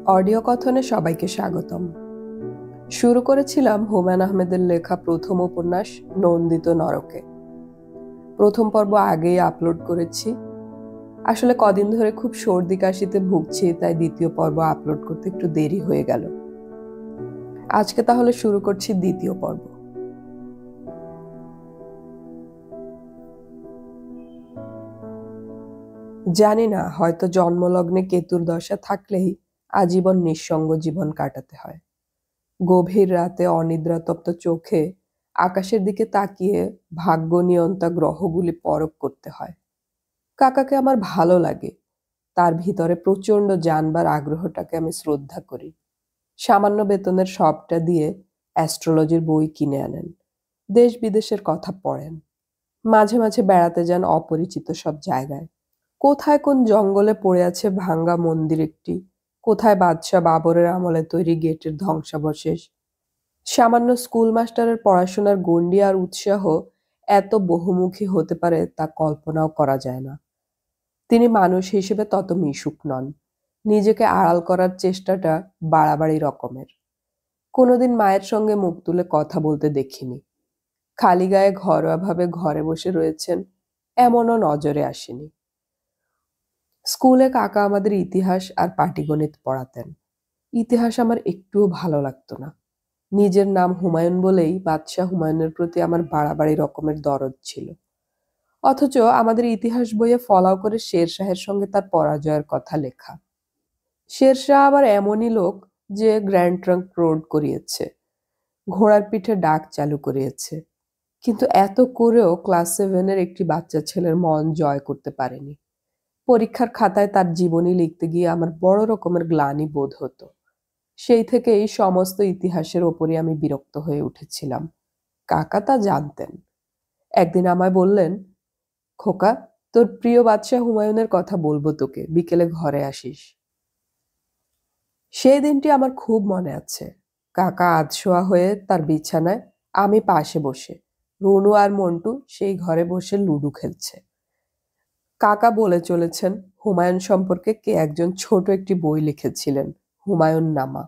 Audio কথনে সবাইকে স্বাগতম। শুরু করেছিলাম হুমায়ুন আহমেদের লেখা প্রথম উপন্যাস নন্দিত নরকে। প্রথম পর্ব আগেই আপলোড করেছি। আসলে কদিন ধরে খুব সর্দি কাশিতে ভুগছি, তাই দ্বিতীয় পর্ব আপলোড করতে একটু দেরি হয়ে গেল। আজকে তাহলে শুরু করছি দ্বিতীয় পর্ব। জানি না, হয়তো জন্মলগ্নে কেতুর দশা থাকলেই আজীবন নিঃসঙ্গ জীবন কাটাতে হয়। গভীর রাতে অনিদ্রাতপ্ত চোখে আকাশের দিকে তাকিয়ে ভাগ্য নিয়ন্তা গ্রহগুলি পরখ করতে হয়। কাকাকে আমার ভালো লাগে, তার ভিতরে প্রচন্ড জানবার আগ্রহটাকে আমি শ্রদ্ধা করি। সামান্য বেতনের সবটা দিয়ে অ্যাস্ট্রোলজির বই কিনে আনেন, দেশ বিদেশের কথা পড়েন, মাঝে মাঝে বেড়াতে যান অপরিচিত সব জায়গায়। কোথায় কোন জঙ্গলে পড়ে আছে ভাঙ্গা মন্দির একটি, কোথায় বাদশাহ বাবরের আমলে তৈরি গেটের ধ্বংসাবশেষ। সামান্য স্কুল মাস্টারের পড়াশোনার গণ্ডি আর উৎসাহ এত বহুমুখী হতে পারে তা কল্পনাও করা যায় না। তিনি মানুষ হিসেবে তত মিশুক নন, নিজেকে আড়াল করার চেষ্টাটা বাড়াবাড়ি রকমের। কোনোদিন মায়ের সঙ্গে মুখ তুলে কথা বলতে দেখিনি। খালি গায়ে ঘরোয়াভাবে ঘরে বসে রয়েছেন এমনও নজরে আসেনি। স্কুলে কাকা আমাদের ইতিহাস আর পাটিগণিত পড়াতেন। ইতিহাস আমার একটুও ভালো লাগতো না। নিজের নাম হুমায়ুন বলেই বাদশাহ হুমায়ুনের প্রতি আমার বাড়াবাড়ি রকমের দরদ ছিল। অথচ আমাদের ইতিহাস বইয়ে ফলাও করে শেরশাহের সঙ্গে তার পরাজয়ের কথা লেখা। শেরশাহ আবার এমনই লোক যে গ্র্যান্ড ট্রাঙ্ক রোড করিয়েছে, ঘোড়ার পিঠে ডাক চালু করিয়েছে, কিন্তু এত করেও ক্লাস 7-এর একটি বাচ্চা ছেলের মন জয় করতে পারেনি। পরীক্ষার খাতায় তার জীবনী লিখতে গিয়ে আমার বড় রকমের গ্লানি বোধ হতো। সেই থেকেই সমস্ত ইতিহাসের ওপরই আমি বিরক্ত হয়ে উঠেছিলাম। কাকা তা জানতেন। একদিন আমায় বললেন, খোকা, তোর প্রিয় বাদশাহ হুমায়ুনের কথা বলবো তোকে, বিকেলে ঘরে আসিস। সেই দিনটি আমার খুব মনে আছে। কাকা আধশোয়া হয়ে তার বিছানায়, আমি পাশে বসে, রুনু আর মন্টু সেই ঘরে বসে লুডু খেলছে। কাকা বলে চলেছেন হুমায়ুন সম্পর্কে কে একজন ছোট একটি বই লিখেছিলেন, হুমায়ুন নামা।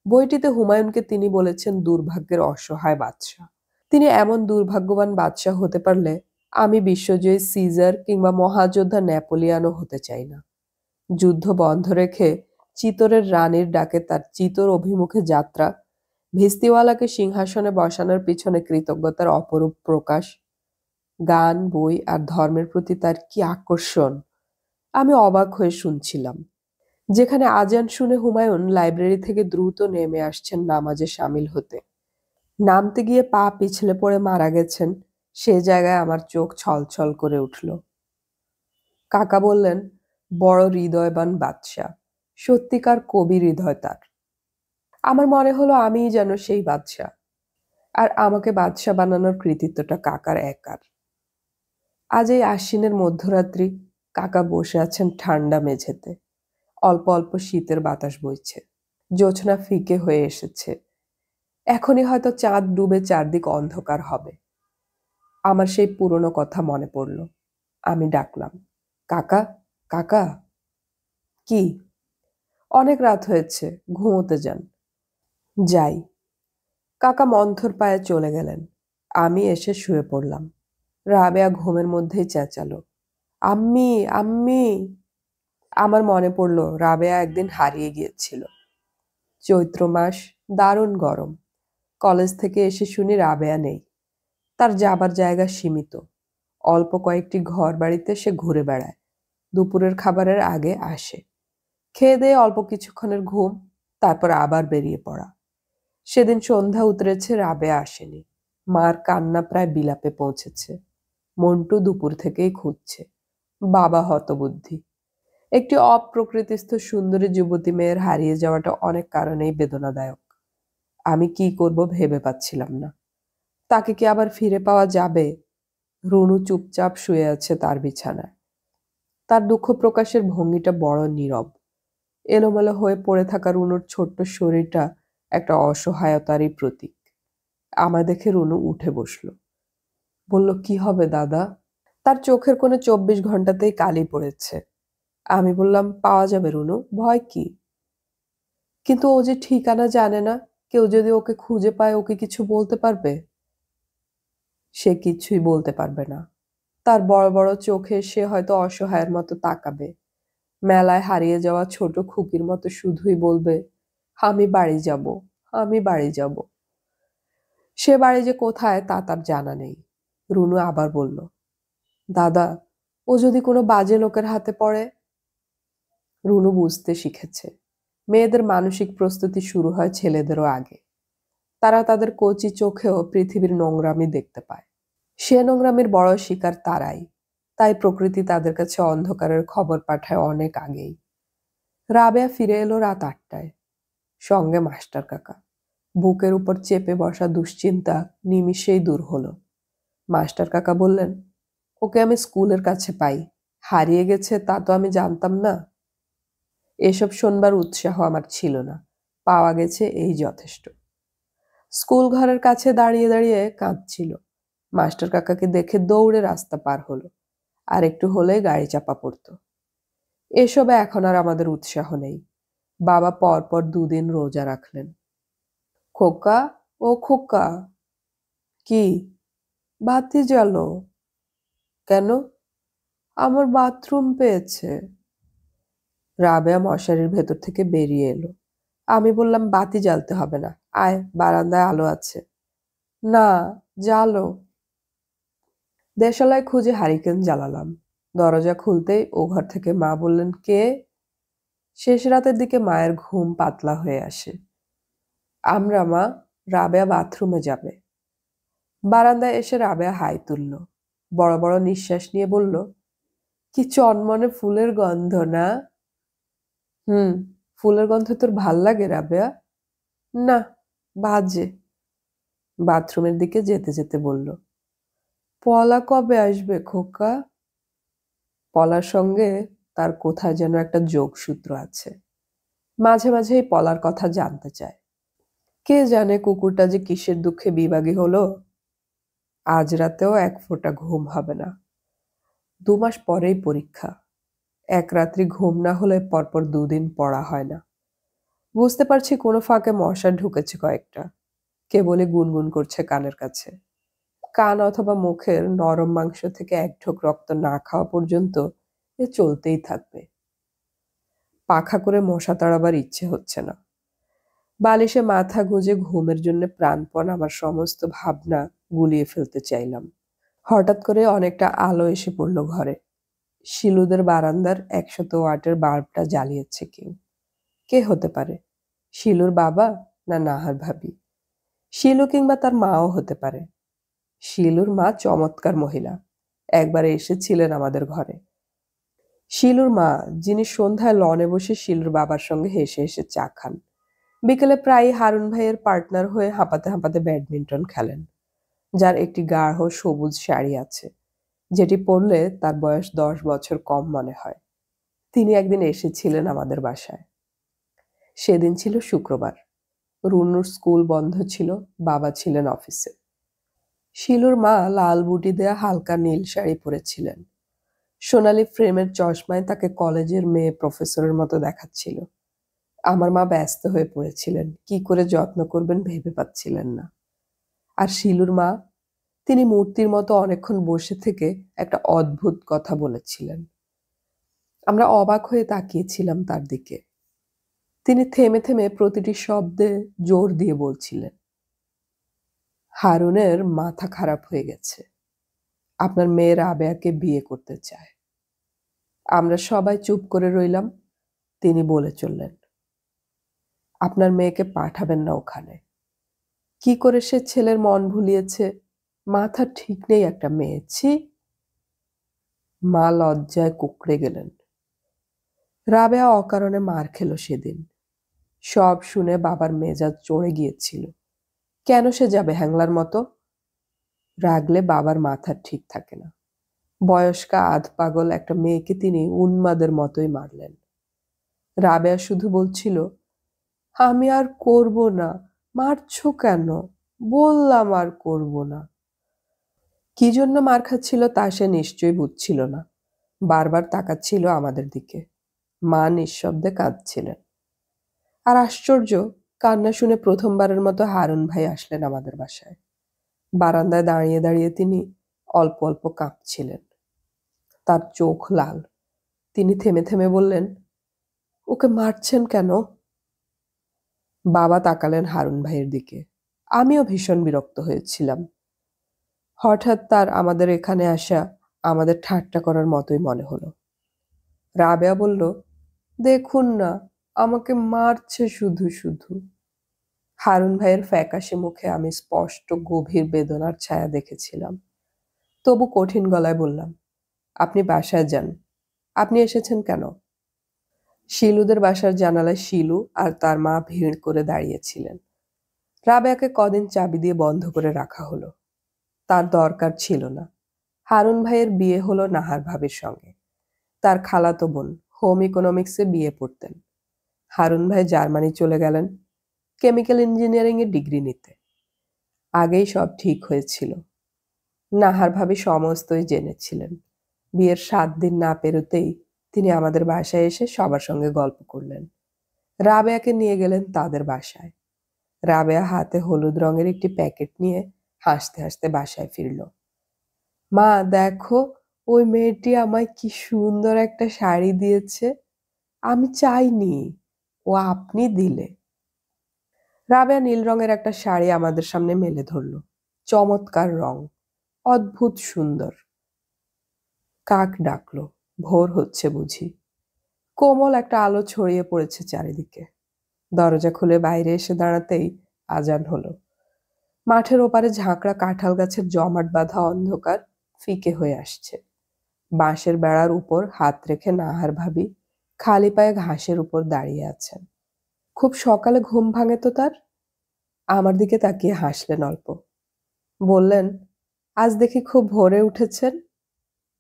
বইটিতে হুমায়ুনকে তিনি বলেছেন দুর্ভাগ্যের অসহায় বাদশাহ। তিনি এমন দুর্ভাগ্যবান বাদশাহ হতে পারলে আমি বিশ্বজয়ী সিজার কিংবা মহাযোদ্ধা নেপোলিয়ানও হতে চাই না। যুদ্ধ বন্ধ রেখে চিতরের রানীর ডাকে তার চিতর অভিমুখে যাত্রা, ভিস্তিওয়ালাকে সিংহাসনে বসানোর পিছনে কৃতজ্ঞতার অপরূপ প্রকাশ, গান, বই আর ধর্মের প্রতি তার কি আকর্ষণ! আমি অবাক হয়ে শুনছিলাম। যেখানে আজান শুনে হুমায়ুন লাইব্রেরি থেকে দ্রুত নেমে আসছেন নামাজে সামিল হতে, নামতে গিয়ে পা পিছলে পড়ে মারা গেছেন, সে জায়গায় আমার চোখ ছলছল করে উঠল। কাকা বললেন, বড় হৃদয়বান বাদশা, সত্যিকার কবি হৃদয় তার। আমার মনে হলো আমিই যেন সেই বাদশা, আর আমাকে বাদশা বানানোর কৃতিত্বটা কাকার একার। আজ এই আশ্বিনের মধ্যরাত্রি কাকা বসে আছেন ঠান্ডা মেঝেতে। অল্প অল্প শীতের বাতাস বইছে, জ্যোৎস্না ফিকে হয়ে এসেছে। এখনই হয়তো চাঁদ ডুবে চারদিক অন্ধকার হবে। আমার সেই পুরনো কথা মনে পড়ল। আমি ডাকলাম, কাকা, কাকা। কি? অনেক রাত হয়েছে, ঘুমোতে যান। যাই। কাকা মন্থর পায়ে চলে গেলেন। আমি এসে শুয়ে পড়লাম। রাবেয়া ঘুমের মধ্যেই চেঁচালো, আম্মি, আম্মি। আমার মনে পড়ল রাবেয়া একদিন হারিয়ে গিয়েছিল। চৈত্র মাস, দারুণ গরম। কলেজ থেকে এসে শুনি রাবেয়া নেই। তার যাবার জায়গা সীমিত। অল্প কয়েকটি ঘর বাড়িতে সে ঘুরে বেড়ায়, দুপুরের খাবারের আগে আসে, খেয়ে দেয়ে অল্প কিছুক্ষণের ঘুম, তারপর আবার বেরিয়ে পড়া। সেদিন সন্ধ্যা উতরেছে, রাবেয়া আসেনি। মার কান্না প্রায় বিলাপে পৌঁছেছে। মন্টু দুপুর থেকেই খুঁজছে। বাবা হতবুদ্ধি। একটি অপ্রকৃতিস্থ সুন্দরী যুবতী মেয়ের হারিয়ে যাওয়াটা অনেক কারণেই বেদনাদায়ক। আমি কি করব ভেবে পাচ্ছিলাম না। তাকে কি আবার ফিরে পাওয়া যাবে? রুনু চুপচাপ শুয়ে আছে তার বিছানায়। তার দুঃখ প্রকাশের ভঙ্গিটা বড় নীরব। এলোমেলো হয়ে পড়ে থাকা রুনুর ছোট্ট শরীরটা একটা অসহায়তারই প্রতীক। আমায় দেখে রুনু উঠে বসল। বলল, কি হবে দাদা? তার চোখের কোণে 24 ঘন্টাতেই কালি পড়েছে। আমি বললাম, পাওয়া যাবে রুনু, ভয় কি? কিন্তু ও যে ঠিকানা জানে না, কেউ যদি ওকে খুঁজে পায় ওকে কিছু বলতে পারবে? সে কিছুই বলতে পারবে না। তার বড় বড় চোখে সে হয়তো অসহায়ের মতো তাকাবে, মেলায় হারিয়ে যাওয়া ছোট খুকির মতো শুধুই বলবে, আমি বাড়ি যাব, আমি বাড়ি যাব। সে বাড়ি যে কোথায় তা তার জানা নেই। রুনু আবার বলল, দাদা, ও যদি কোনো বাজে লোকের হাতে পড়ে? রুনু বুঝতে শিখেছে, মেয়েদের মানসিক প্রস্তুতি শুরু হয় ছেলেদেরও আগে। তারা তাদের কচি চোখেও পৃথিবীর নোংরামি দেখতে পায়। সে নোংরামির বড় শিকার তারাই। তাই প্রকৃতি তাদের কাছে অন্ধকারের খবর পাঠায় অনেক আগেই। রাবেয়া ফিরে এলো রাত 8টায়, সঙ্গে মাস্টার কাকা। বুকের উপর চেপে বসা দুশ্চিন্তা নিমিষেই দূর হলো। মাস্টার কাকা বললেন, ওকে আমি স্কুলের কাছে পাই, হারিয়ে গেছে তা তো আমি জানতাম না। এসব শোনবার উৎসাহ আমার ছিল না, পাওয়া গেছে এই যথেষ্ট। স্কুল ঘরের কাছে দাঁড়িয়ে দাঁড়িয়ে কাঁদছিল। মাস্টার কাকাকে দেখে দৌড়ে রাস্তা পার হলো, আর একটু হলেই গাড়ি চাপা পড়তো। এসবে এখন আর আমাদের উৎসাহ নেই। বাবা পরপর 2 দিন রোজা রাখলেন। খোকা, ও খোকা। কি? বাতি জ্বালো। কেন? আমার বাথরুম পেয়েছে। রাবেয়া মশারির ভেতর থেকে বেরিয়ে এলো। আমি বললাম, বাতি জ্বালতে হবে না, আয়, বারান্দায় আলো আছে। না, জ্বালো। দেশালায় খুঁজে হারিকেন জ্বালালাম। দরজা খুলতেই ও ঘর থেকে মা বললেন, কে? শেষ রাতের দিকে মায়ের ঘুম পাতলা হয়ে আসে। আমরা মা, রাবেয়া বাথরুমে যাবে। বারান্দায় এসে রাবেয়া হাই তুলল, বড় বড় নিঃশ্বাস নিয়ে বলল, কি চনমনে ফুলের গন্ধ না? হুম, ফুলের গন্ধ তোর ভাল লাগে রাবেয়া? না, বাজে। বাথরুমের দিকে যেতে যেতে বলল, পলা কবে আসবে খোকা? পলার সঙ্গে তার কোথায় যেন একটা যোগসূত্র আছে। মাঝে মাঝে এই পলার কথা জানতে চায়। কে জানে কুকুরটা যে কিসের দুঃখে বিভাগী হলো। আজ রাতেও এক ফোঁটা ঘুম হবে না। 2 মাস পরেই পরীক্ষা। এক রাত্রি ঘুম না হলে পরপর 2 দিন পড়া হয় না। বুঝতে পারছি কোনো ফাঁকে মশা ঢুকেছে কয়েকটা। কেবলই গুনগুন করছে কানের কাছে। কান অথবা মুখের নরম মাংস থেকে এক ঢোক রক্ত না খাওয়া পর্যন্ত এ চলতেই থাকবে। পাখা করে মশা তাড়াবার ইচ্ছে হচ্ছে না। বালিশে মাথা গুঁজে ঘুমের জন্য প্রাণপণ আমার সমস্ত ভাবনা গুলিয়ে ফেলতে চাইলাম। হঠাৎ করে অনেকটা আলো এসে পড়ল ঘরে। শিলুদের বারান্দার 100 ওয়াটের বাল্বটা জ্বালিয়েছে কেউ। কে হতে পারে? শিলুর বাবা, না নাহার ভাবি? শিলু কিংবা তার মাও হতে পারে। শিলুর মা চমৎকার মহিলা, একবারে এসেছিলেন আমাদের ঘরে। শিলুর মা, যিনি সন্ধ্যায় লনে বসে শিলুর বাবার সঙ্গে হেসে হেসে চা খান, বিকেলে প্রায়ই হারুন ভাইয়ের পার্টনার হয়ে হাঁপাতে হাঁপাতে ব্যাডমিন্টন খেলেন, যার একটি গাঢ় সবুজ শাড়ি আছে, যেটি পরলে তার বয়স 10 বছর কম মনে হয়। তিনি একদিন এসেছিলেন আমাদের বাসায়। সেদিন ছিল শুক্রবার। রুনুর স্কুল বন্ধ ছিল, বাবা ছিলেন অফিসে। শিলুর মা লাল বুটি দেয়া হালকা নীল শাড়ি পরেছিলেন। সোনালি ফ্রেমের চশমায় তাকে কলেজের মেয়ে প্রফেসরের মতো দেখাচ্ছিল। আমার মা ব্যস্ত হয়ে পড়েছিলেন, কি করে যত্ন করবেন ভেবে পাচ্ছিলেন না। আর শিলুর মা, তিনি মূর্তির মতো অনেকক্ষণ বসে থেকে একটা অদ্ভুত কথা বলেছিলেন। আমরা অবাক হয়ে তাকিয়েছিলাম তার দিকে। তিনি থেমে থেমে প্রতিটি শব্দে জোর দিয়ে বলছিলেন, হারুনের মাথা খারাপ হয়ে গেছে, আপনার মেয়ের রাবেয়াকে বিয়ে করতে চায়। আমরা সবাই চুপ করে রইলাম। তিনি বলে চললেন, আপনার মেয়েকে পাঠাবেন না ওখানে। কি করে সে ছেলের মন ভুলিয়েছে, মাথা ঠিক নেই একটা মেয়ে, ছি। মা লজ্জায় কুঁকড়ে গেলেন। রাবেয়া অকারণে মার খেলো সেদিন। সব শুনে বাবার মেজাজ চড়ে গিয়েছিল। কেন সে যাবে হ্যাংলার মতো? রাগলে বাবার মাথা ঠিক থাকে না। বয়স্কা আধ পাগল একটা মেয়েকে তিনি উন্মাদের মতোই মারলেন। রাবেয়া শুধু বলছিল, আমি আর করব না। মারছো কেন? বললাম আর করব না। কি জন্য মার খাচ্ছিল তা সে নিশ্চয়ই বুঝছিল না। বারবার তাকাচ্ছিল আমাদের দিকে। মা নিঃশব্দে কাঁদছিলেন। আর আশ্চর্য, কান্না শুনে প্রথমবারের মতো হারুন ভাই আসলেন আমাদের বাসায়। বারান্দায় দাঁড়িয়ে দাঁড়িয়ে তিনি অল্প অল্প কাঁপছিলেন। তার চোখ লাল। তিনি থেমে থেমে বললেন, ওকে মারছেন কেন? বাবা তাকালেন হারুন ভাইয়ের দিকে। আমিও ভীষণ বিরক্ত হয়েছিলাম। হঠাৎ তার আমাদের এখানে আসা আমাদের ঠাট্টা করার মতোই মনে হলো। রাবেয়া বলল, দেখুন না, আমাকে মারছে শুধু শুধু। হারুন ভাইয়ের ফ্যাকাশে মুখে আমি স্পষ্ট গভীর বেদনার ছায়া দেখেছিলাম। তবু কঠিন গলায় বললাম, আপনি বাসায় যান। আপনি এসেছেন কেন? শিলুদের বাসার জানালায় শিলু আর তার মা ভিড় করে দাঁড়িয়েছিলেন। রাবেয়াকে কদিন চাবি দিয়ে বন্ধ করে রাখা হলো। তার দরকার ছিল না। হারুন ভাইয়ের বিয়ে হলো নাহার ভাবির সঙ্গে। তার খালাতো বোন হোম ইকোনমিক্সে বিয়ে পড়তেন। হারুন ভাই জার্মানি চলে গেলেন কেমিক্যাল ইঞ্জিনিয়ারিং এর ডিগ্রি নিতে। আগেই সব ঠিক হয়েছিল। নাহার ভাবি সমস্তই জেনেছিলেন। বিয়ের 7 দিন না পেরোতেই তিনি আমাদের বাসায় এসে সবার সঙ্গে গল্প করলেন। রাবেয়াকে নিয়ে গেলেন তাদের বাসায়। রাবেয়া হাতে হলুদ রঙের একটি প্যাকেট নিয়ে হাসতে হাসতে বাসায় ফিরল। মা দেখো, ওই মেয়েটি আমায় কি সুন্দর একটা শাড়ি দিয়েছে। আমি চাইনি, ও আপনি দিলে। রাবেয়া নীল রঙের একটা শাড়ি আমাদের সামনে মেলে ধরল। চমৎকার রং, অদ্ভুত সুন্দর। কাক ডাকলো, ভোর হচ্ছে বুঝি। কোমল একটা আলো ছড়িয়ে পড়েছে চারিদিকে। দরজা খুলে বাইরে এসে দাঁড়াতেই আজান হলো। মাঠের ওপারে ঝাঁকড়া কাঁঠাল গাছের জমাট বাঁধা অন্ধকার ফিকে হয়ে আসছে। বাঁশের বেড়ার উপর হাত রেখে নাহার ভাবি খালি পায়ে ঘাসের উপর দাঁড়িয়ে আছেন। খুব সকালে ঘুম ভাঙে তো তার। আমার দিকে তাকিয়ে হাসলেন অল্প। বললেন, আজ দেখি খুব ভোরে উঠেছেন।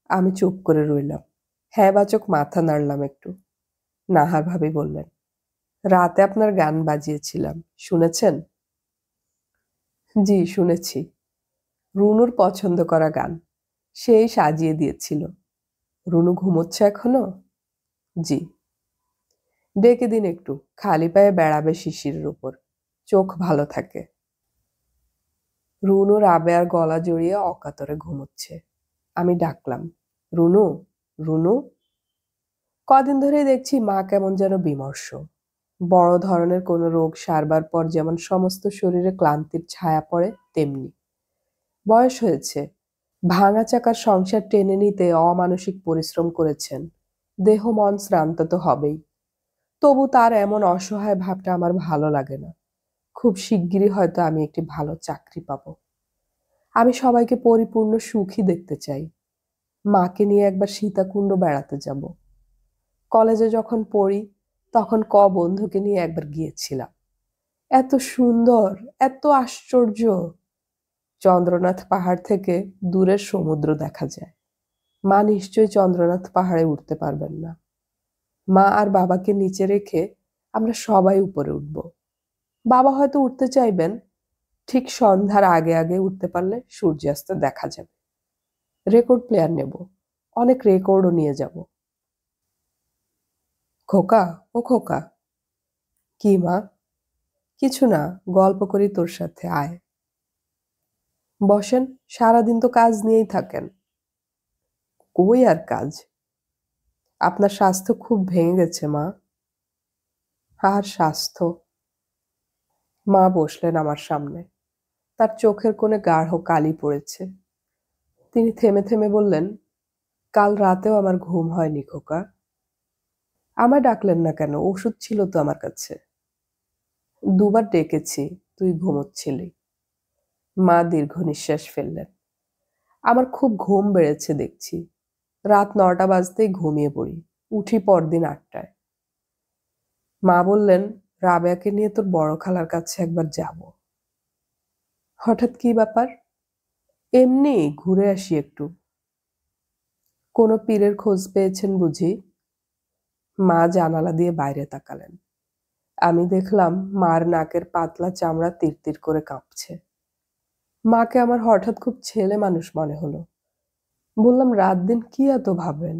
আমি চুপ করে রইলাম। হ্যাঁ বাচক মাথা নাড়লাম একটু। নাহার ভাবি বললেন, রাতে আপনার গান বাজিয়েছিলাম, শুনেছেন? জি শুনেছি। রুনুর পছন্দ করা গান। সেই সাজিয়ে দিয়েছিল। রুনু ঘুমোচ্ছে এখনো? জি। ডেকে দিন একটু, খালি পায়ে বেড়াবে শিশিরের উপর। চোখ ভালো থাকে। রুনু রাবেয়ার গলা জড়িয়ে অকাতরে ঘুমোচ্ছে। আমি ডাকলাম, রুনু, রুনু। কদিন ধরেই দেখছি মা কেমন যেন বিমর্ষ। বড় ধরনের কোনো রোগ সারবার পর যেমন সমস্ত শরীরে ক্লান্তির ছায়া পড়ে, তেমনি। বয়স হয়েছে। ভাঙা চাকার সংসার টেনে নিতে অমানসিক পরিশ্রম করেছেন। দেহ মন শ্রান্ত তো হবেই। তবু তার এমন অসহায় ভাবটা আমার ভালো লাগে না। খুব শিগগিরই হয়তো আমি একটি ভালো চাকরি পাবো। আমি সবাইকে পরিপূর্ণ সুখী দেখতে চাই। মাকে নিয়ে একবার সীতাকুণ্ড বেড়াতে যাব। কলেজে যখন পড়ি তখন বন্ধুকে নিয়ে একবার গিয়েছিলাম। এত সুন্দর, এত আশ্চর্য। চন্দ্রনাথ পাহাড় থেকে দূরের সমুদ্র দেখা যায়। মা নিশ্চয়ই চন্দ্রনাথ পাহাড়ে উঠতে পারবেন না। মা আর বাবাকে নিচে রেখে আমরা সবাই উপরে উঠব। বাবা হয়তো উঠতে চাইবেন। ঠিক সন্ধ্যার আগে আগে উঠতে পারলে সূর্যাস্ত দেখা যাবে। রেকর্ড প্লেয়ার নেব। অনেক রেকর্ডও নিয়ে যাব। খোকা, ও খোকা। কি মা? কিছু না, গল্প করি তোর সাথে, আয়। বসেন। সারাদিন তো কাজ নিয়েই থাকেন। কই আর কাজ? আপনার স্বাস্থ্য খুব ভেঙে গেছে মা। আর স্বাস্থ্য? মা বসলেন আমার সামনে। তার চোখের কোণে গাঢ় কালি পড়েছে। তিনি থেমে থেমে বললেন, কাল রাতেও আমার ঘুম হয়নি খোকা। আমায় ডাকলেন না কেন? ওষুধ ছিল তো আমার কাছে। দুবার ডেকেছি, তুই ঘুমোচ্ছিলি। মা দীর্ঘ নিঃশ্বাস ফেললেন। আমার খুব ঘুম বেড়েছে দেখছি। রাত 9টা বাজতেই ঘুমিয়ে পড়ি। উঠি পরদিন 8টায়। মা বললেন, রাবেয়াকে নিয়ে তোর বড় খালার কাছে একবার যাব। হঠাৎ কি ব্যাপার? এমনি ঘুরে আসি একটু। কোনো পীরের খোঁজ পেয়েছেন বুঝি? মা জানালা দিয়ে বাইরে তাকালেন। আমি দেখলাম মার নাকের পাতলা চামড়া তিরতির করে কাঁপছে। মাকে আমার হঠাৎ খুব ছেলে মানুষ মনে হলো। বললাম, রাত দিন কি এত ভাবেন?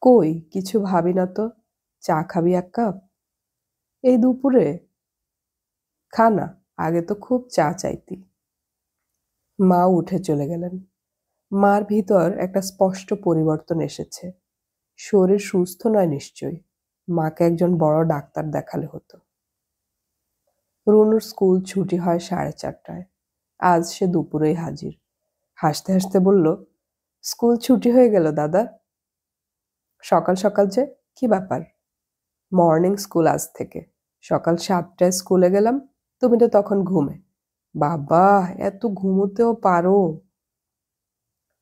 কই কিছু ভাবি না তো। চা খাবি 1 কাপ? এই দুপুরে? খা না, আগে তো খুব চা চাইতি। মা উঠে চলে গেলেন। মার ভিতর একটা স্পষ্ট পরিবর্তন এসেছে। শরীর সুস্থ নয় নিশ্চয়ই। মাকে একজন বড় ডাক্তার দেখালে হতো। রুনুর স্কুল ছুটি হয় 4:30টায়। আজ সে দুপুরেই হাজির। হাসতে হাসতে বলল, স্কুল ছুটি হয়ে গেল দাদা। সকাল সকাল যে, কি ব্যাপার? মর্নিং স্কুল আজ থেকে। সকাল 7টায় স্কুলে গেলাম, তুমি তো তখন ঘুমে। বাবা, এত ঘুমোতেও পারো?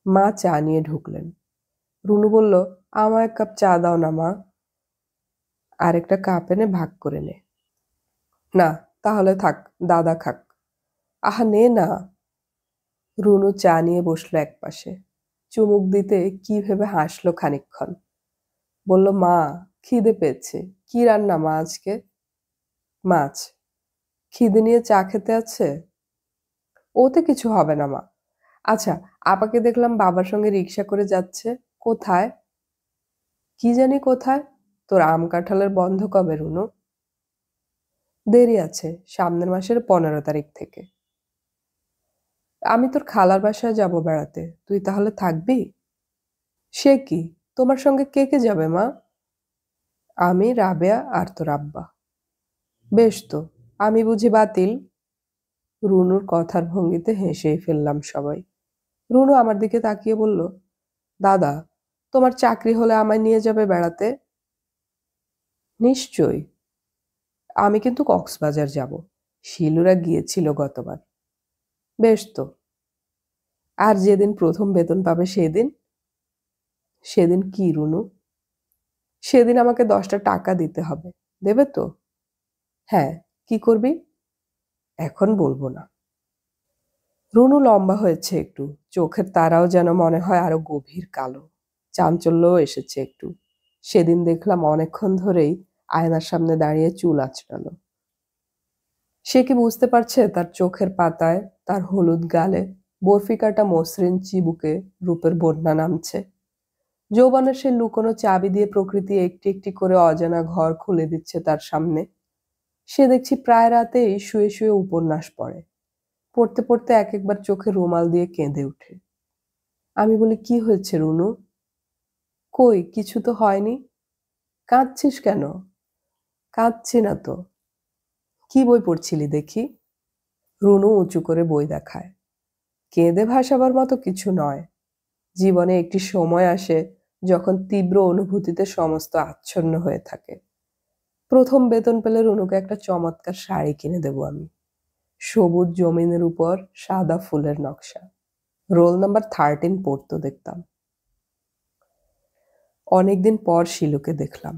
মা চা নিয়ে ঢুকলেন। রুনু বলল, আমায় 1 কাপ চা দাও না মা। আর একটা কাপ এনে ভাগ করে নে। না, তাহলে থাক, দাদা খাক। আহা নে না। রুনু চা নিয়ে বসলো একপাশে। চুমুক দিতে কি ভেবে হাসলো খানিকক্ষণ। বলল, মা, খিদে পেয়েছে। কি রান্না মা আজকে? মাছ। খিদে নিয়ে চা খেতে আছে? ওতে কিছু হবে না মা। আচ্ছা, আপাকে দেখলাম বাবার সঙ্গে রিক্সা করে যাচ্ছে। কোথায়? কি জানি কোথায়। তোর আম কাঁঠালের বন্ধ কবে রুনু? দেরি আছে, সামনের মাসের 15 তারিখ থেকে। আমি তোর খালার বাসায় যাব বেড়াতে, তুই তাহলে থাকবি? সে কি, তোমার সঙ্গে কে কে যাবে মা? আমি, রাবেয়া আর তোর আব্বা। বেশ তো, আমি বুঝি বাতিল? রুনুর কথার ভঙ্গিতে হেসেই ফেললাম সবাই। রুনু আমার দিকে তাকিয়ে বলল, দাদা, তোমার চাকরি হলে আমায় নিয়ে যাবে বেড়াতে? নিশ্চয়ই। আমি কিন্তু কক্সবাজার যাব। শিলুরা গিয়েছিল গতবার। বেশ তো। আর যেদিন প্রথম বেতন পাবে সেদিন? সেদিন কি রুনু? সেদিন আমাকে 10টা টাকা দিতে হবে। দেবে তো? হ্যাঁ। কি করবি? এখন বলবো না। রুনু লম্বা হয়েছে একটু, চোখের তারাও যেন মনে হয় আরো গভীর কালো। চাঞ্চল্যও এসেছে একটু। সেদিন দেখলাম অনেকক্ষণ ধরেই আয়নার সামনে দাঁড়িয়ে চুল আঁচড়ালো। সে কি বুঝতে পারছে তার চোখের পাতায়, তার হলুদ গালে বরফি কাটা মসৃণ চিবুকে রূপের বন্যা নামছে? যৌবনের সে লুকোনো চাবি দিয়ে প্রকৃতি একটি একটি করে অজানা ঘর খুলে দিচ্ছে তার সামনে। সে দেখছি প্রায় রাতেই শুয়ে শুয়ে উপন্যাস পড়ে। পড়তে পড়তে এক একবার চোখে রুমাল দিয়ে কেঁদে ওঠে। আমি বলি, কি হয়েছে রুনু? কই, কিছু তো হয়নি। কাঁদছিস কেন? কাঁদছি না তো। কি বই পড়ছিলি দেখি? রুনু উঁচু করে বই দেখায়। কেঁদে ভাসাবার মতো কিছু নয়। জীবনে একটি সময় আসে যখন তীব্র অনুভূতিতে সমস্ত আচ্ছন্ন হয়ে থাকে। প্রথম বেতন পেলে রুনুকে একটা চমৎকার শাড়ি কিনে দেব আমি। সবুজ জমিনের উপর সাদা ফুলের নকশা। রোল নাম্বার 13 পড়তো দেখতাম। অনেকদিন পর শিলুকে দেখলাম।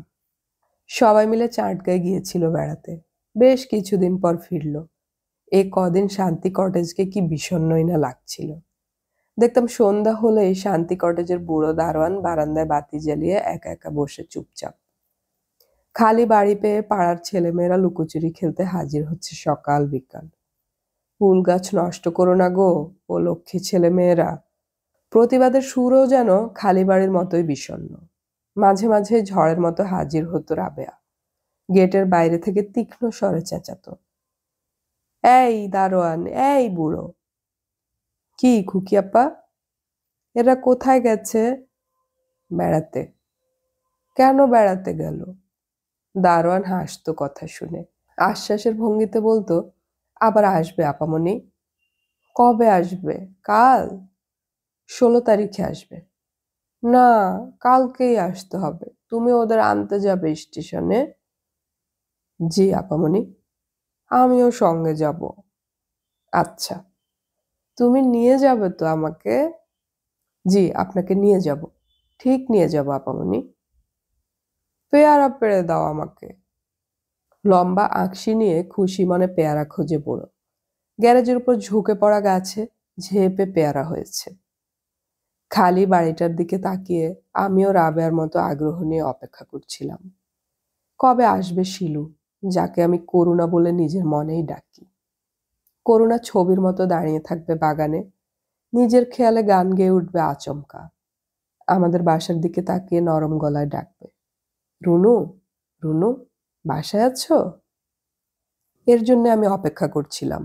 সবাই মিলে চাটগাঁয় গিয়েছিল বেড়াতে। বেশ কিছুদিন পর ফিরল। এ কদিন শান্তি কটেজকে কি বিষণ্ণই না লাগছিল। দেখতাম সন্ধ্যা হলেই শান্তি কটেজের বুড়ো দারোয়ান বারান্দায় বাতি জ্বালিয়ে একা একা বসে চুপচাপ। খালি বাড়ি পেয়ে পাড়ার ছেলেমেয়েরা লুকোচুরি খেলতে হাজির হচ্ছে সকাল বিকাল। ফুল গাছ নষ্ট করো না গো, ও লক্ষ্মী ছেলেমেয়েরা। প্রতিবাদের সুরও যেন খালি বাড়ির মতোই বিষণ্ণ। মাঝে মাঝে ঝড়ের মতো হাজির হতো রাবেয়া। গেটের বাইরে থেকে তীক্ষ্ণ স্বরে চেঁচাতো, এই দারোয়ান, এই বুড়ো। কি খুকি আপা? এরা কোথায় গেছে? বেড়াতে। কেন বেড়াতে গেল? দারোয়ান হাসতো কথা শুনে। আশ্বাসের ভঙ্গিতে বলতো, আবার আসবে আপামনি। কবে আসবে? কাল? 16 তারিখে আসবে। না, কালকেই আসতে হবে। তুমি ওদের আনতে যাবে স্টেশনে? জি আপামনি। আমিও সঙ্গে যাব। আচ্ছা। তুমি নিয়ে যাবে তো আমাকে? জি, আপনাকে নিয়ে যাব। ঠিক নিয়ে যাব আপামনি। পেয়ারা পেড়ে দাও আমাকে। লম্বা আঁকশি নিয়ে খুশি মনে পেয়ারা খুঁজে বুড়ো। গ্যারেজের উপর ঝুঁকে পড়া গাছে ঝেঁপে পেয়ারা হয়েছে। খালি বাড়িটার দিকে তাকিয়ে আমিও রাবেয়ার মতো আগ্রহ নিয়ে অপেক্ষা করছিলাম। কবে আসবে শিলু, যাকে আমি করুণা বলে নিজের মনেই ডাকি। করুণা ছবির মতো দাঁড়িয়ে থাকবে বাগানে, নিজের খেয়ালে গান গেয়ে উঠবে আচমকা। আমাদের বাসার দিকে তাকিয়ে নরম গলায় ডাকবে, রুনু, রুনু, বাসায় আছো? এর জন্য আমি অপেক্ষা করছিলাম।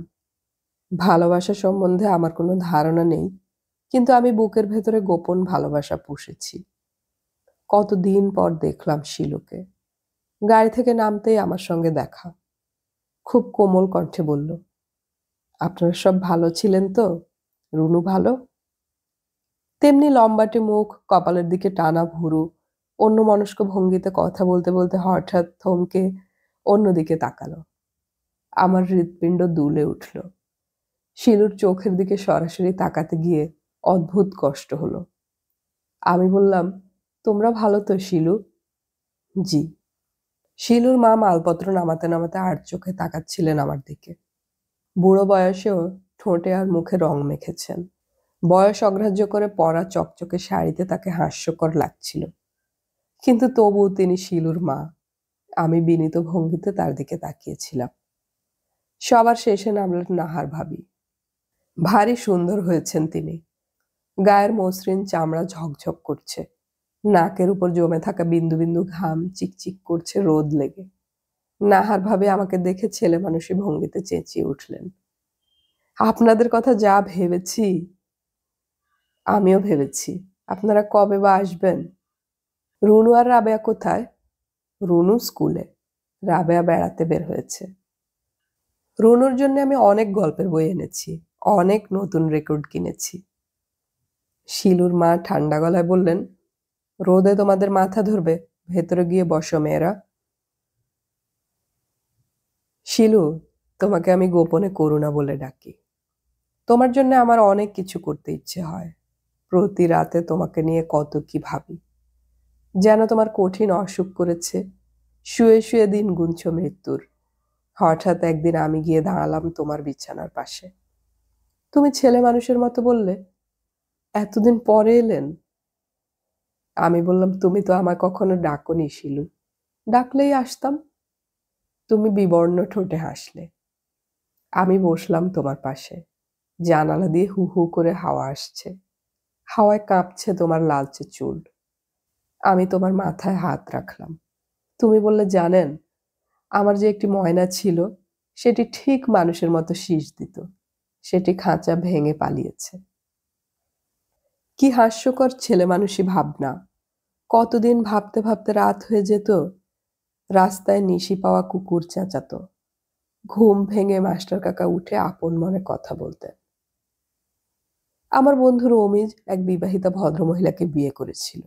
ভালোবাসা সম্বন্ধে আমার কোনো ধারণা নেই, কিন্তু আমি বুকের ভেতরে গোপন ভালোবাসা পুষেছি। কতদিন পর দেখলাম শিলুকে। গাড়ি থেকে নামতেই আমার সঙ্গে দেখা। খুব কোমল কণ্ঠে বলল, আপনারা সব ভালো ছিলেন তো? রুনু ভালো? তেমনি লম্বাটে মুখ, কপালের দিকে টানা ভুরু, অন্যমনস্ক ভঙ্গিতে কথা বলতে বলতে হঠাৎ থমকে অন্যদিকে তাকালো। আমার হৃৎপিণ্ড দুলে উঠল। শিলুর চোখের দিকে সরাসরি তাকাতে গিয়ে অদ্ভুত কষ্ট হলো। আমি বললাম, তোমরা ভালো তো শিলু? জি। শিলুর মা মালপত্র নামাতে নামাতে আর চোখে তাকাচ্ছিলেন আমার দিকে। বুড়ো বয়সেও ঠোঁটে আর মুখে রং মেখেছেন। বয়স অগ্রাহ্য করে পরা চকচকে শাড়িতে তাকে হাস্যকর লাগছিল, কিন্তু তবু তিনি শিলুর মা। আমি বিনীত ভঙ্গিতে তার দিকে তাকিয়েছিলাম। সবার শেষে নামলেন নাহার ভাবি। ভারী সুন্দর হয়েছেন তিনি। গায়ের মসৃণ চামড়া ঝকঝক করছে, নাকের উপর জমে থাকা বিন্দু বিন্দু ঘাম চিকচিক করছে রোদ লেগে। নাহার ভাবে আমাকে দেখে ছেলে মানুষী ভঙ্গিতে চেঁচিয়ে উঠলেন, আপনাদের কথা যা ভেবেছি! আমিও ভেবেছি। আপনারা কবে বা আসবেন? রুনু আর রাবেয়া কোথায়? রুনু স্কুলে, রাবেয়া বেড়াতে বের হয়েছে। রুনুর জন্য আমি অনেক গল্পের বই এনেছি, অনেক নতুন রেকর্ড কিনেছি। শিলুর মা ঠান্ডা গলায় বললেন, রোদে তোমাদের মাথা ধরবে, ভেতরে গিয়ে বসো মেয়েরা। শিলু, তোমাকে আমি গোপনে করুণা বলে ডাকি। তোমার জন্য আমার অনেক কিছু করতে ইচ্ছে হয়। প্রতি রাতে তোমাকে নিয়ে কত কি ভাবি। যেন তোমার কঠিন অসুখ করেছে, শুয়ে শুয়ে দিন গুনছ মৃত্যুর। হঠাৎ একদিন আমি গিয়ে দাঁড়ালাম তোমার বিছানার পাশে। তুমি ছেলে মানুষের মতো বললে, এতদিন পরে এলেন? আমি বললাম, তুমি তো আমায় কখনো ডাকোনি শিলু, ডাকলেই আসতাম। তুমি বিবর্ণ ঠোঁটে হাসলে। আমি বসলাম তোমার পাশে। জানালা দিয়ে হু হু করে হাওয়া আসছে, হাওয়ায় কাঁপছে তোমার লালচে চুল। আমি তোমার মাথায় হাত রাখলাম। তুমি বললে, জানেন, আমার যে একটি ময়না ছিল, সেটি ঠিক মানুষের মতো শীষ দিত। সেটি খাঁচা ভেঙে পালিয়েছে। কি হাস্যকর ছেলে মানুষই ভাবনা! কতদিন ভাবতে ভাবতে রাত হয়ে যেত। রাস্তায় নিশি পাওয়া কুকুর চেঁচাতো। ঘুম ভেঙে মাস্টার কাকা উঠে আপন মনে কথা বলতেন। আমার বন্ধু রমিজ এক বিবাহিতা ভদ্রমহিলাকে বিয়ে করেছিল।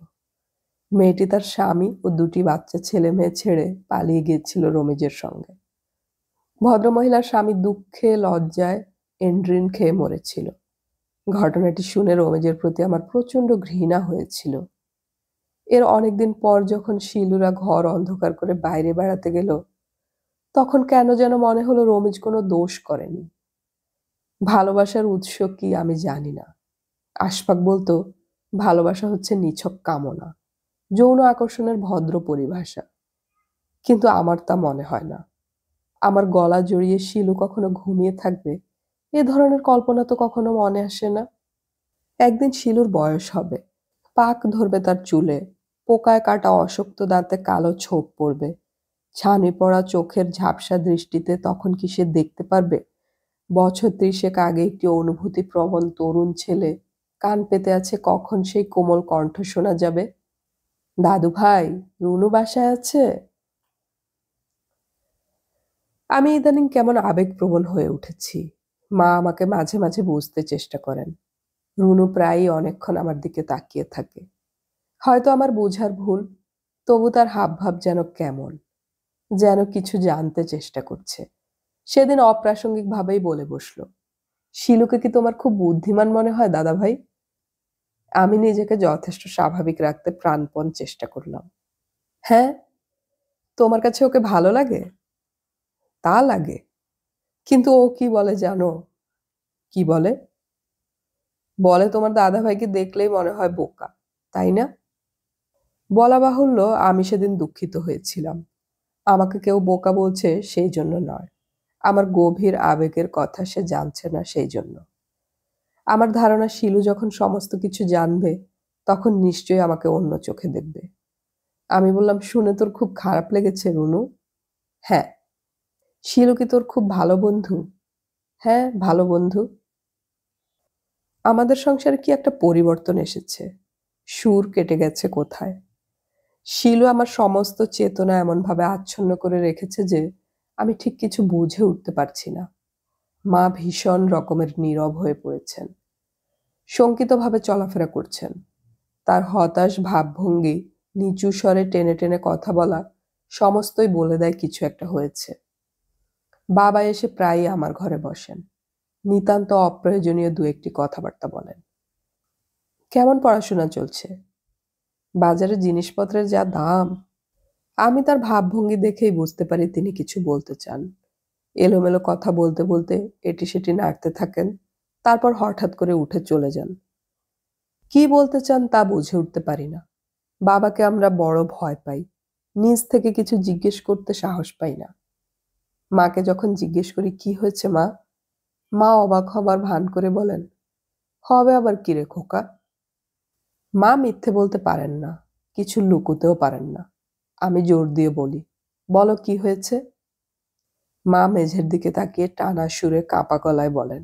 মেয়েটি তার স্বামী ও দুটি বাচ্চা ছেলে মেয়ে ছেড়ে পালিয়ে গিয়েছিল রমিজের সঙ্গে। ভদ্রমহিলার স্বামী দুঃখে লজ্জায় এন্ড্রিন খেয়ে মরেছিল। ঘটনাটি শুনে রমেজের প্রতি আমার প্রচন্ড ঘৃণা হয়েছিল। এর অনেকদিন পর যখন শিলুরা ঘর অন্ধকার করে বাইরে বেড়াতে গেল, তখন কেন যেন মনে হলো রমেজ কোনো দোষ করেনি। ভালোবাসার উৎস কি আমি জানি না। আশফাক বলতো, ভালোবাসা হচ্ছে নিছক কামনা, যৌন আকর্ষণের ভদ্র পরিভাষা। কিন্তু আমার তা মনে হয় না। আমার গলা জড়িয়ে শিলু কখনো ঘুমিয়ে থাকবে, এ ধরনের কল্পনা তো কখনো মনে আসে না। একদিন শিলুর বয়স হবে, পাক ধরবে তার চুলে, পোকায় কাটা অশক্ত দাঁতে কালো ছোপ পড়বে, ছানি পড়া চোখের ঝাপসা দৃষ্টিতে তখন কি সে দেখতে পারবে বছর ৩০ আগে একটি অনুভূতি প্রবণ তরুণ ছেলে কান পেতে আছে, কখন সেই কোমল কণ্ঠ শোনা যাবে, দাদু ভাই, রুনু বাসায় আছে? আমি ইদানিং কেমন আবেগপ্রবণ হয়ে উঠেছি। মা আমাকে মাঝে মাঝে বুঝতে চেষ্টা করেন। রুনু প্রায়ই অনেকক্ষণ আমার দিকে তাকিয়ে থাকে। হয়তো আমার বোঝার ভুল, তবু তার হাবভাব যেন কেমন, যেন কিছু জানতে চেষ্টা করছে। সেদিন অপ্রাসঙ্গিকভাবেই বলে বসলো, শিলুকে কি তোমার খুব বুদ্ধিমান মনে হয় দাদা ভাই? আমি নিজেকে যথেষ্ট স্বাভাবিক রাখতে প্রাণপণ চেষ্টা করলাম। হ্যাঁ, তোমার কাছে ওকে ভালো লাগে? তা লাগে, কিন্তু ও কি বলে জানো? কি বলে? বলে তোমার দাদা ভাইকে দেখলেই মনে হয় বোকা, তাই না? বলা বাহুল্য, আমি সেদিন দুঃখিত হয়েছিলাম। আমাকে কেউ বোকা বলছে সেই জন্য নয়, আমার গভীর আবেগের কথা সে জানছে না সেই জন্য। আমার ধারণা শিলু যখন সমস্ত কিছু জানবে, তখন নিশ্চয়ই আমাকে অন্য চোখে দেখবে। আমি বললাম, শুনে তোর খুব খারাপ লেগেছে রুনু? হ্যাঁ। শিলু কি তোর খুব ভালো বন্ধু? হ্যাঁ, ভালো বন্ধু। আমাদের সংসারে কি একটা পরিবর্তন এসেছে, সুর কেটে গেছে কোথায়। শিলু আমার সমস্ত চেতনা এমনভাবে আচ্ছন্ন করে রেখেছে যে আমি ঠিক কিছু বুঝে উঠতে পারছি না। মা ভীষণ রকমের নীরব হয়ে পড়েছেন, শঙ্কিতভাবে চলাফেরা করছেন। তার হতাশ ভাবভঙ্গি, নিচু স্বরে টেনে টেনে কথা বলা সমস্তই বলে দেয় কিছু একটা হয়েছে। বাবা এসে প্রায়ই আমার ঘরে বসেন, নিতান্ত অপ্রয়োজনীয় দু একটি কথাবার্তা বলেন। কেমন পড়াশোনা চলছে? বাজারে জিনিসপত্রের যা দাম। আমি তার ভাবভঙ্গি দেখেই বুঝতে পারি তিনি কিছু বলতে চান। এলোমেলো কথা বলতে বলতে এটি সেটি নাড়তে থাকেন, তারপর হঠাৎ করে উঠে চলে যান। কি বলতে চান তা বুঝে উঠতে পারি না। বাবাকে আমরা বড় ভয় পাই, নিজ থেকে কিছু জিজ্ঞেস করতে সাহস পাই না। মাকে যখন জিজ্ঞেস করি কি হয়েছে মা, মা অবাক হবার ভান করে বলেন, হবে আবার কি রে খোকা। মা মিথ্যে বলতে পারেন না, কিছু লুকোতেও পারেন না। আমি জোর দিয়ে বলি, বলো কি হয়েছে। মা মেঝের দিকে তাকিয়ে টানা সুরে কাঁপা গলায় বলেন,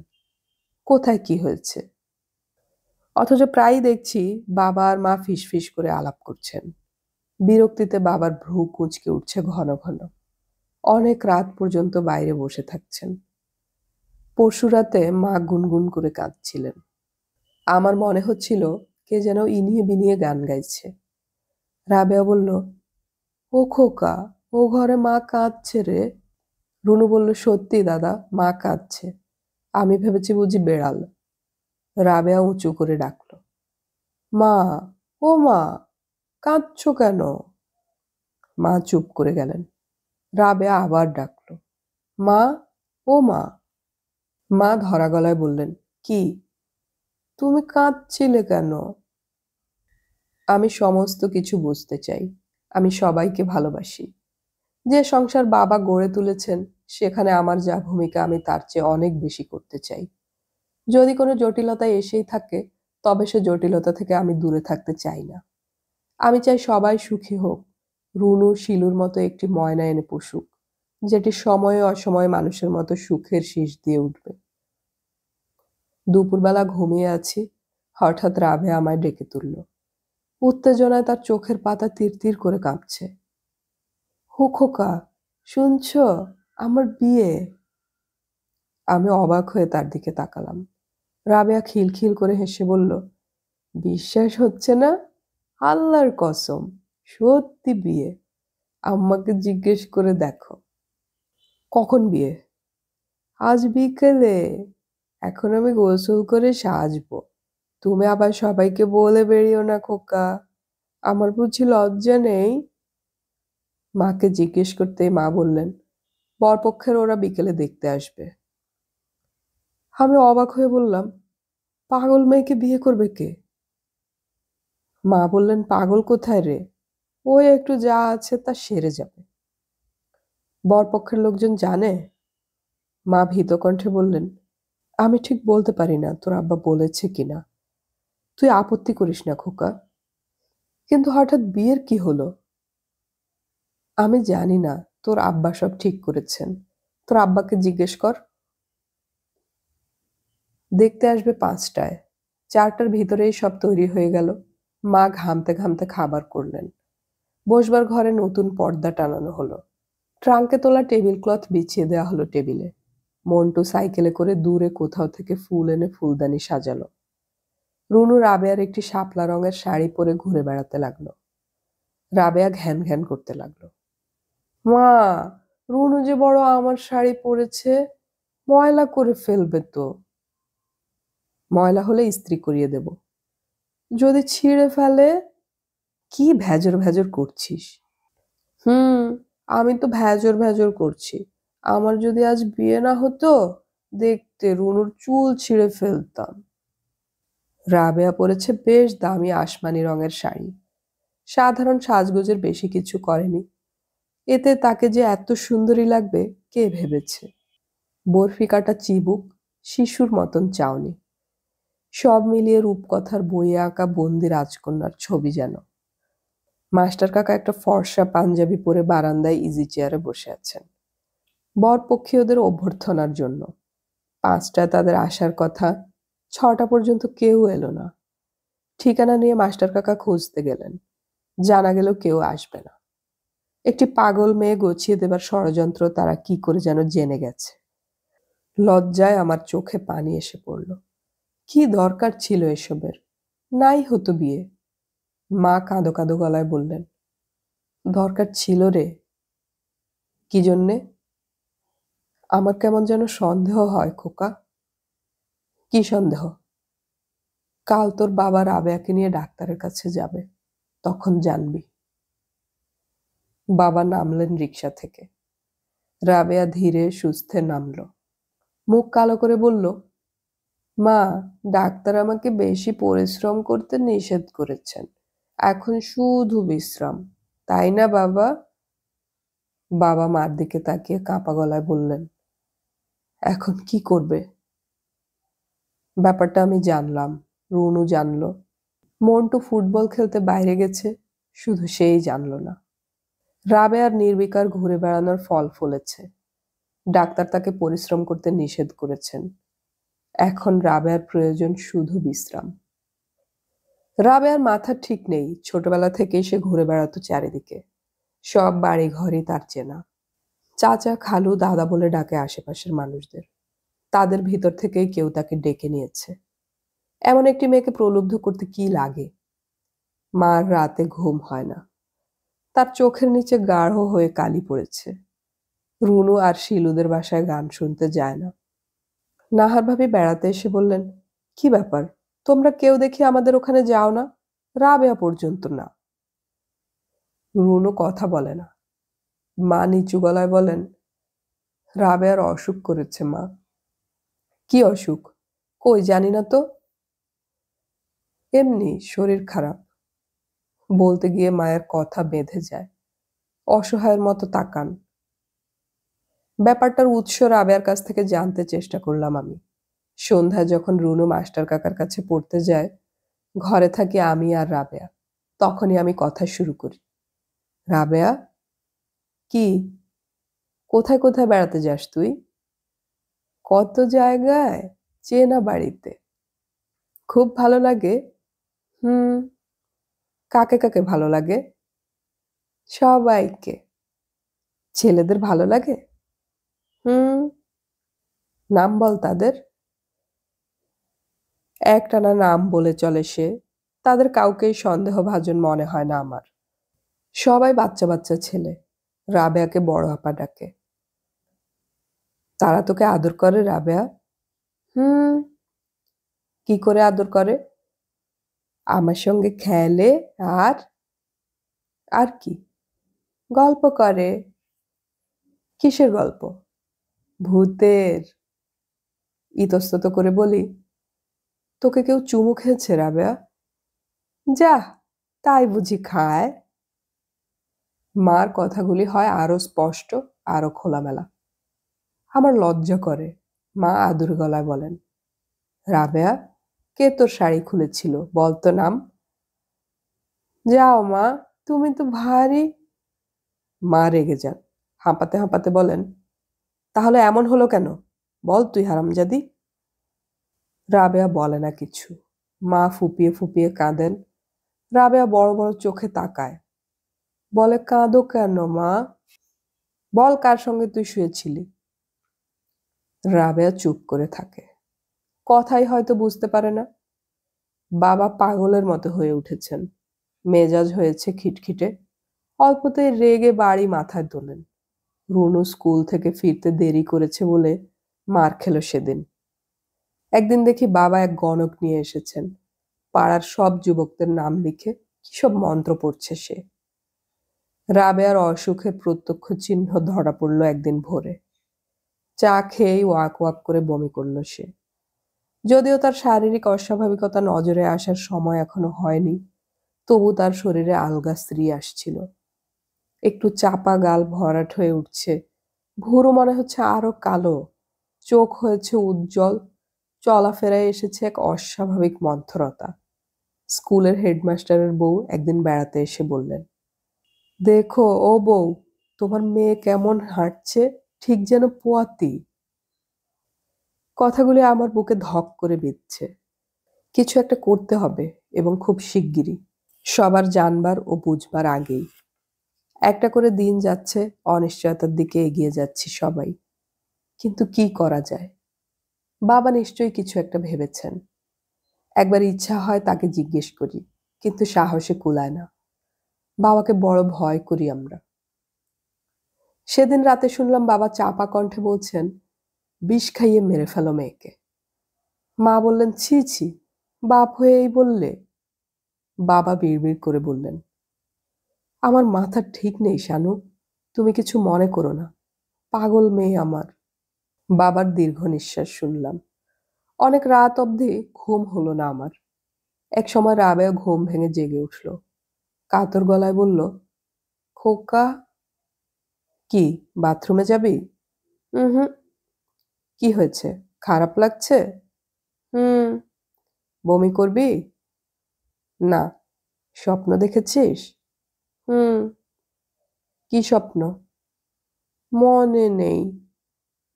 কোথায় কি হয়েছে। অথচ প্রায়ই দেখছি বাবা আর মা ফিসফিস করে আলাপ করছেন। বিরক্তিতে বাবার ভ্রু কুঁচকে উঠছে ঘন ঘন। অনেক রাত পর্যন্ত বাইরে বসে থাকছেন। পরশু রাতে মা গুনগুন করে কাঁদছিলেন। আমার মনে হচ্ছিল কে যেন ইনিয়ে বিনিয়ে গান গাইছে। রাবেয়া বলল, ও খোকা, ও ঘরে মা কাঁদছে রে। রুনু বলল, সত্যি দাদা, মা কাঁদছে। আমি ভেবেছি বুঝি বেড়াল। রাবেয়া উঁচু করে ডাকল, মা, ও মা, কাঁদছো কেন? মা চুপ করে গেলেন। রাবেয়া আবার ডাকল, মা, ও মা। মা ধরা গলায় বললেন, কি, তুমি কাঁদছিলে কেন? আমি সমস্ত কিছু বুঝতে চাই। আমি সবাইকে ভালোবাসি। যে সংসার বাবা গড়ে তুলেছেন সেখানে আমার যা ভূমিকা আমি তার চেয়ে অনেক বেশি করতে চাই। যদি কোনো জটিলতা এসেই থাকে তবে সে জটিলতা থেকে আমি দূরে থাকতে চাই না। আমি চাই সবাই সুখী হোক। রুনু শিলুর মতো একটি ময়না এনে পুষুক, যেটি সময়ে অসময়ে মানুষের মতো সুখের শীষ দিয়ে উঠবে। দুপুরবেলা ঘুমিয়ে আছি, হঠাৎ রাভে আমায় ডেকে তুলল। উত্তেজনায় তার চোখের পাতা তীর তীর করে কাঁপছে। হো খোকা, শুনছ, আমার বিয়ে। আমি অবাক হয়ে তার দিকে তাকালাম। রাবেয়া খিলখিল করে হেসে বলল, বিশ্বাস হচ্ছে না? আল্লাহর কসম, সত্যি বিয়ে। আম্মাকে জিজ্ঞেস করে দেখো। কখন বিয়ে? আজ বিকেলে। এখন আমি গোসল করে সাজবো। তুমি আবার সবাইকে বলে বেরিও না খোকা। আমার বুঝি লজ্জা নেই? মাকে জিজ্ঞেস করতেই মা বললেন, বরপক্ষের ওরা বিকেলে দেখতে আসবে। আমি অবাক হয়ে বললাম, পাগল মেয়েকে বিয়ে করবে কে? মা বললেন, পাগল কোথায় রে, ওই একটু যা আছে তা সেরে যাবে। বরপক্ষের লোকজন জানে? মা ভীত কণ্ঠে বললেন, আমি ঠিক বলতে পারি না তোর আব্বা বলেছে কিনা। তুই আপত্তি করিস না খোকা। কিন্তু হঠাৎ বিয়ের কি হলো? আমি জানি না, তোর আব্বা সব ঠিক করেছেন। তোর আব্বাকে জিজ্ঞেস কর। দেখতে আসবে 5টায়। 4টার ভিতরেই সব তৈরি হয়ে গেল। মা ঘামতে ঘামতে খাবার করলেন। বসবার ঘরে নতুন পর্দা টানানো হলো। ট্রাঙ্কে তোলা টেবিল ক্লথ বিছিয়ে দেওয়া হলো টেবিলে। মন্টু সাইকেলে করে দূরে কোথাও থেকে ফুল এনে ফুলদানি সাজালো। রুনু রাবেয়ার একটি শাপলা রঙের শাড়ি পরে ঘুরে বেড়াতে লাগলো। রাবেয়া ঘ্যান ঘ্যান করতে লাগলো, মা, রুনু যে বড় আমার শাড়ি পরেছে, ময়লা করে ফেলবে তো। ময়লা হলে ইস্ত্রি করিয়ে দেব। যদি ছিঁড়ে ফেলে? কি ভেজর ভেজর করছিস? হুম, আমি তো ভেজর ভেজর করছি। আমার যদি আজ বিয়ে না হতো, দেখতে রুনুর চুল ছিঁড়ে ফেলতাম। রাবেয়া পরেছে বেশ দামি আসমানি রঙের শাড়ি। সাধারণ সাজগোজের বেশি কিছু করেনি। এতে তাকে যে এত সুন্দরী লাগবে কে ভেবেছে। বরফি কাটা চিবুক, শিশুর মতন চাউনি, সব মিলিয়ে রূপকথার বইয়ে আঁকা বন্দি রাজকন্যার ছবি যেন। মাস্টার কাকা একটা ফর্সা পাঞ্জাবি পরে বারান্দায় ইজি চেয়ারে বসে আছেন। বরপক্ষীয়দের অভ্যর্থনার জন্য। 5টায় তাদের আসার কথা, 6টা পর্যন্ত কেউ এলো না। ঠিকানা নিয়ে মাস্টার কাকা খুঁজতে গেলেন, জানা গেল কেউ আসবে না। একটি পাগল মেয়ে গছিয়ে দেবার ষড়যন্ত্র তারা কি করে যেন জেনে গেছে। লজ্জায় আমার চোখে পানি এসে পড়ল। কি দরকার ছিল এসবের? নাই হতো বিয়ে। মা কাঁদো কাঁদো গলায় বললেন, দরকার ছিল রে। কি জন্যে? আমার কেমন যেন সন্দেহ হয় খোকা। কি সন্দেহ? কাল তোর বাবা রাবেয়াকে নিয়ে ডাক্তারের কাছে যাবে, তখন জানবি। বাবা নামলেন রিক্সা থেকে। রাবেয়া ধীরে সুস্থে নামল। মুখ কালো করে বলল, মা, ডাক্তার আমাকে বেশি পরিশ্রম করতে নিষেধ করেছেন। এখন শুধু বিশ্রাম, তাই না বাবা? বাবা মার দিকে তাকিয়ে কাঁপা গলায় বললেন, এখন কি করবে? ব্যাপারটা আমি জানলাম, রুনু জানলো। মন্টু ফুটবল খেলতে বাইরে গেছে, শুধু সেই জানলো না। রাবেয়ার নির্বিকার ঘুরে বেড়ানোর ফল ফলেছে। ডাক্তার তাকে পরিশ্রম করতে নিষেধ করেছেন। এখন রাবেয়ার প্রয়োজন শুধু বিশ্রাম। রাবেয়ার মাথা ঠিক নেই, ছোটবেলা থেকেই সে ঘুরে বেড়াতো চারিদিকে। সব বাড়ি ঘরই তার চেনা। চাচা, খালু, দাদা বলে ডাকে আশেপাশের মানুষদের। তাদের ভিতর থেকেই কেউ তাকে ডেকে নিয়েছে। এমন একটি মেয়েকে প্রলুব্ধ করতে কি লাগে? মার রাতে ঘুম হয় না। তার চোখের নিচে গাঢ় হয়ে কালি পড়েছে। রুনু আর শিলুদের বাসায় গান শুনতে যায় না। নাহার ভাবি বেড়াতে এসে বললেন, কি ব্যাপার, তোমরা কেউ দেখি আমাদের ওখানে যাও না? রাবেয়া পর্যন্ত না। রুনু কথা বলে না। মা নিচু গলায় বলেন, রাবেয়ার অসুখ করেছে মা। কি অসুখ? কই জানি না তো। এমনি শরীর খারাপ। বলতে গিয়ে মায়ের কথা বেঁধে যায়। অসহায়ের মতো তাকান। ব্যাপারটার উৎস রাবেয়ার কাছ থেকে জানতে চেষ্টা করলাম আমি। সন্ধ্যায় যখন রুনু মাস্টার কাকার কাছে পড়তে যায়, ঘরে থাকি আমি আর রাবেয়া। তখনই আমি কথা শুরু করি। রাবেয়া, কি, কোথায় কোথায় বেড়াতে যাস তুই? কত জায়গায়, চেনা বাড়িতে। খুব ভালো লাগে? হুম। কাকে কাকে ভালো লাগে? সবাইকে। ছেলেদের ভালো লাগে? হুম। নাম বল তাদের। একটানা নাম বলে চলে সে। তাদের কাউকেই সন্দেহভাজন মনে হয় না আমার। সবাই বাচ্চা বাচ্চা ছেলে। রাবেয়াকে বড় আপা ডাকে। তারা তোকে আদর করে রাবেয়া? হুম। কি করে আদর করে? আমার সঙ্গে খেলে। আর আর কি? গল্প করে। কিসের গল্প? ভূতের। ইতস্তত করে বলি, তোকে কেউ চুমু খেয়েছে রাবেয়া? যা, তাই বুঝি খায়? মার কথাগুলি হয় আরো স্পষ্ট, আরো খোলামেলা। আমার লজ্জা করে। মা আদুর গলায় বলেন, রাবেয়া, কে তোর শাড়ি খুলেছিল বল তো নাম। যাও মা, তুমি তো ভারী। মা রেগে যান। হাঁপাতে হাঁপাতে বলেন, তাহলে এমন হলো কেন? বল তুই হারামজাদি। রাবেয়া বলে না কিছু। মা ফুপিয়ে ফুপিয়ে কাঁদেন। রাবেয়া বড় বড় চোখে তাকায়। বলে, কাঁদো কেন মা? বল কার সঙ্গে তুই শুয়েছিলি। রাবেয়া চুপ করে থাকে। কথাই হয়তো বুঝতে পারে না। বাবা পাগলের মতো হয়ে উঠেছেন। মেজাজ হয়েছে খিটখিটে। অল্পতেই রেগে বাড়ি মাথায় তোলেন। রুনু স্কুল থেকে ফিরতে দেরি করেছে বলে মার খেল সেদিন। একদিন দেখি বাবা এক গণক নিয়ে এসেছেন। পাড়ার সব যুবকদের নাম লিখে কি সব মন্ত্র পড়ছে সে। রাবেয়ার অসুখের প্রত্যক্ষ চিহ্ন ধরা পড়ল একদিন ভোরে। চা খেয়েই ওয়াক ওয়াক করে বমি করল সে। যদিও তার শারীরিক অস্বাভাবিকতা নজরে আসার সময় এখনো হয়নি, তবু তার শরীরে আলগা স্ত্রী আসছিল। একটু চাপা গাল ভরাট হয়ে উঠছে, ভুরু মনে হচ্ছে আরো কালো, চোখ হয়েছে উজ্জ্বল, চলাফেরায় এসেছে এক অস্বাভাবিক মন্থরতা। স্কুলের হেডমাস্টারের বউ একদিন বেড়াতে এসে বললেন, দেখো ও বউ, তোমার মেয়ে কেমন হাঁটছে, ঠিক যেন পোয়াতি। কথাগুলি আমার বুকে ধক করে বিঁধছে। কিছু একটা করতে হবে এবং খুব শিগগিরই, সবার জানবার ও বুঝবার আগেই। একটা করে দিন যাচ্ছে, অনিশ্চয়তার দিকে এগিয়ে যাচ্ছি সবাই। কিন্তু কি করা যায়? বাবা নিশ্চয়ই কিছু একটা ভেবেছেন। একবার ইচ্ছা হয় তাকে জিজ্ঞেস করি, কিন্তু সাহসে কুলায় না। বাবাকে বড় ভয় করি আমরা। সেদিন রাতে শুনলাম বাবা চাপা কণ্ঠে বলছেন, বিষ খাইয়ে মেরে ফেলো মেয়েকে। মা বললেন, ছি ছি, বাপ হয়ে এই বললে? বাবা বিড়বিড় করে বললেন, আমার মাথা ঠিক নেই শানু, তুমি কিছু মনে করো না, পাগল মেয়ে আমার। বাবার দীর্ঘ নিঃশ্বাস শুনলাম। অনেক রাত অবধি ঘুম হলো না আমার। এক সময় রাবেয়া ঘুম ভেঙে জেগে উঠল, কাতর গলায় বলল, খোকা। কি, বাথরুমে যাবি? হুম। কি হয়েছে, খারাপ লাগছে? হুম। বমি করবি? না। স্বপ্ন দেখেছিস? হুম। কি স্বপ্ন? মনে নেই।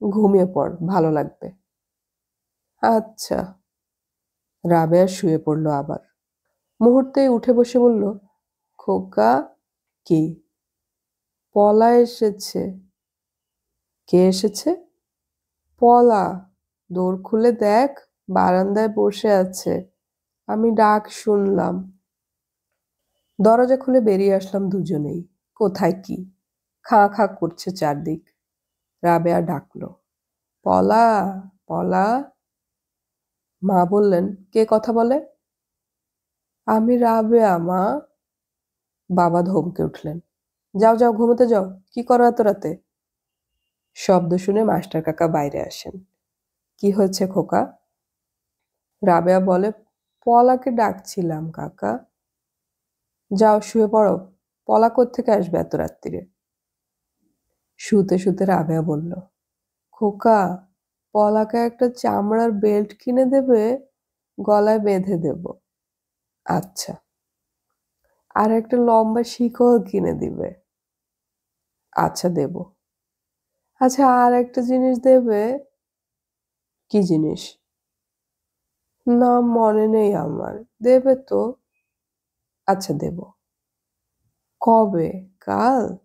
ঘুমিয়ে পড়, ভালো লাগবে। আচ্ছা। রাবেয়া শুয়ে পড়ল আবার। মুহূর্তে উঠে বসে বলল, খোকা। কি? পলা এসেছে। কে এসেছে? পলা। দোর খুলে দেখ, বারান্দায় বসে আছে। আমি ডাক শুনলাম। দরজা খুলে বেরিয়ে আসলাম দুজনেই। কোথায় কি? খাঁ খাঁ করছে চারদিক। রাবেয়া ডাকলো, পলা, পলা। মা বললেন, কে কথা বলে? আমি রাবেয়া, মা। বাবা ধমকে উঠলেন, যাও যাও, ঘুমোতে যাও, কি করো এত রাতে? শব্দ শুনে মাস্টার কাকা বাইরে আসেন। কি হয়েছে খোকা? রাবেয়া বলে, পলাকে ডাকছিলাম কাকা। যাও শুয়ে পড়ো, পলা কোত্থেকে আসবে এত রাত্তিরে? শুতে শুতে রাবেয়া বলল, খোকা, পলাকে একটা চামড়ার বেল্ট কিনে দেবে, গলায় বেঁধে দেব। আচ্ছা। আর একটা লম্বা শিকল কিনে দিবে। আচ্ছা, দেব। আচ্ছা, আর একটা জিনিস দেবে। কি জিনিস? নাম মনে নেই আমার, দেবে তো। আচ্ছা, দেব। কবে? কাল?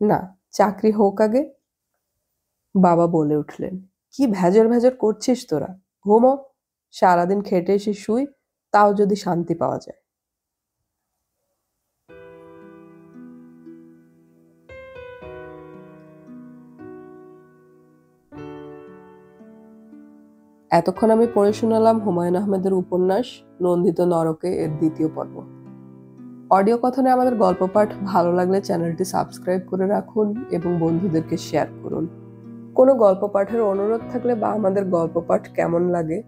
না, চাকরি হোক আগে। বাবা বলে উঠলেন, কি ভেজর ভেজর করছিস তোরা? ঘুমো। সারাদিন খেটে এসে শুই, তাও যদি শান্তি পাওয়া যায়। এতক্ষণ আমি পড়ে শোনালাম হুমায়ুন আহমেদের উপন্যাস নন্দিত নরকে এর দ্বিতীয় পর্ব। অডিও কথনে আমাদের গল্প পাঠ ভালো লাগলে চ্যানেলটি সাবস্ক্রাইব করে রাখুন এবং বন্ধুদেরকে শেয়ার করুন। কোনো গল্প পাঠের অনুরোধ থাকলে বা আমাদের গল্প পাঠ কেমন লাগে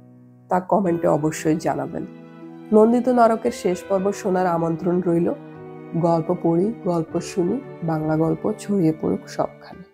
তা কমেন্টে অবশ্যই জানাবেন। নন্দিত নরকের শেষ পর্ব শোনার আমন্ত্রণ রইল। গল্প পড়ি, গল্প শুনি, বাংলা গল্প ছড়িয়ে পড়ুক সবখানে।